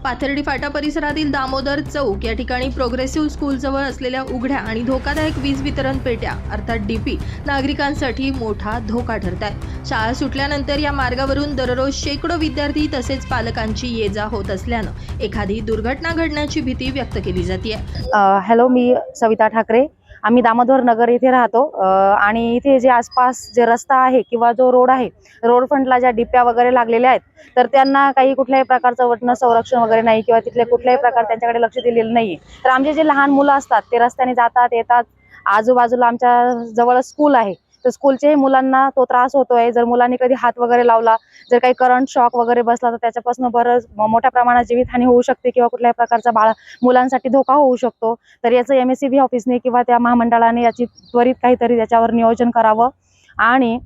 पाथर्डी फाटा परिसरातील दामोदर चौक या ठिकाणी प्रोग्रेसिव्ह स्कूलजवळ असलेल्या उघड्या आणि धोकादायक वीज वितरण पेट्या अर्थात डीपी नागरिकांसाठी मोठा धोका ठरत आहे। शाळा सुटल्यानंतर या मार्गावरून दररोज शेकडो विद्यार्थी तसेच पालकांची ये-जा होत असल्यानं एखादी दुर्घटना घडण्याची भीती व्यक्त केली जाते। हॅलो, मी सविता ठाकरे। आम्ही दामोदर नगर इथे राहतो आणि इथे जे आसपास जे रस्ता आहे किंवा जो रोड आहे, रोड फ्रंटला ज्या डिप्या वगैरे लागलेल्या आहेत तर त्यांना काही कुठल्याही प्रकारचं वटणं संरक्षण वगैरे नाही किंवा तिथले कुठल्याही प्रकार त्यांच्याकडे लक्ष दिलेलं नाही। तर आमचे जे लहान मुलं असतात ते रस्त्याने जातात येतात, आजूबाजूला आमच्या जवळ स्कूल आहे तर स्कूलच्याही मुलांना तो त्रास होतोय। जर मुलांनी कधी हात वगैरे लावला, जर काही करंट शॉक वगैरे बसला तर त्याच्यापासून बरंच मोठ्या प्रमाणात जीवितहानी होऊ शकते किंवा कुठल्याही प्रकारचा मुलांसाठी धोका होऊ शकतो। तर याचं MSEB ऑफिसने किंवा त्या महामंडळाने याची त्वरित काहीतरी त्याच्यावर नियोजन करावं आणि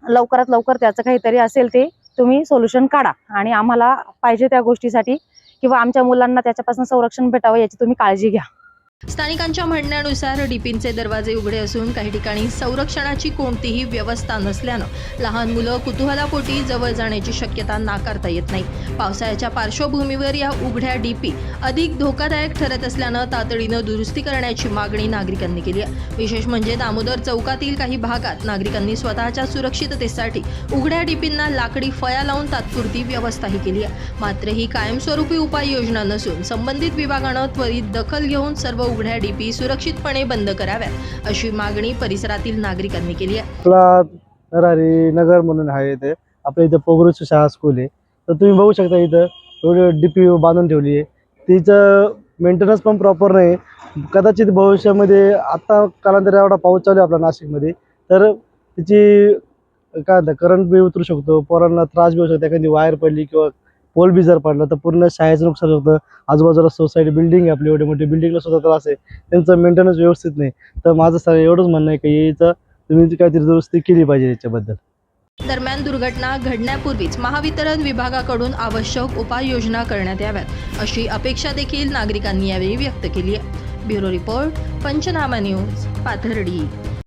लवकरात लवकर त्याचं काहीतरी असेल ते तुम्ही सोल्युशन काढा आणि आम्हाला पाहिजे त्या गोष्टीसाठी किंवा आमच्या मुलांना त्याच्यापासून संरक्षण भेटावं याची तुम्ही काळजी घ्या। स्थानिकांच्या म्हणण्यानुसार डीपींचे दरवाजे उघडे असून काही ठिकाणी संरक्षणाची कोणतीही व्यवस्था नसल्यानं लहान मुलं कुतूहलापोटी जवळ जाण्याची शक्यता नाकारता येत नाही। पावसाळ्याच्या पार्श्वभूमीवर या उघड्या डीपी अधिक धोकादायक ठरत असल्यानं तातडीनं दुरुस्ती करण्याची मागणी नागरिकांनी केली आहे। विशेष म्हणजे दामोदर चौकातील काही भागात नागरिकांनी स्वतःच्या सुरक्षिततेसाठी उघड्या डीपींना लाकडी फळ्या लावून तात्पुरती व्यवस्थाही केली आहे। मात्र ही कायमस्वरूपी उपाययोजना नसून संबंधित विभागानं त्वरित दखल घेऊन सर्व उघड्या डीपी सुरक्षितपणे बंद कराव्यात अशी मागणी परिसरातील नागरिकांनी केली आहे। आपला नरारी नगर म्हणून आहे, इथे आपल्या इथं प्रोग्रेसिव्ह शाळा स्कूल आहे। तर तुम्ही बघू शकता इथं एवढी डीपी बांधून ठेवली आहे, तिचं मेंटेनन्स पण प्रॉपर नाही। कदाचित भविष्यामध्ये आता कालांतराने एवढा पाऊस चालू आहे आपल्या नाशिकमध्ये तर तिची काय म्हणतात करंट बी उतरू शकतो, पोरांना त्रास बी होऊ शकतो। एखादी वायर पडली किंवा पोल बी जर पडला तर पूर्ण शाळेचं नुकसान होतं। आजूबाजूला सोसायटी बिल्डिंग आहे, आपली एवढी मोठी बिल्डिंगला सुद्धा त्रास आहे, त्यांचं मेंटेनन्स व्यवस्थित नाही। तर माझं सर एवढंच म्हणणं आहे की याचं तुम्ही काहीतरी दुरुस्ती केली पाहिजे याच्याबद्दल। दरम्यान दुर्घटना घडण्यापूर्वीच महावितरण विभागाकडून आवश्यक उपाययोजना करण्यात याव्यात अशी अपेक्षा देखील नागरिकांनी यावेळी व्यक्त केली आहे। ब्युरो रिपोर्ट, पंचनामा न्यूज, पाथर्डी।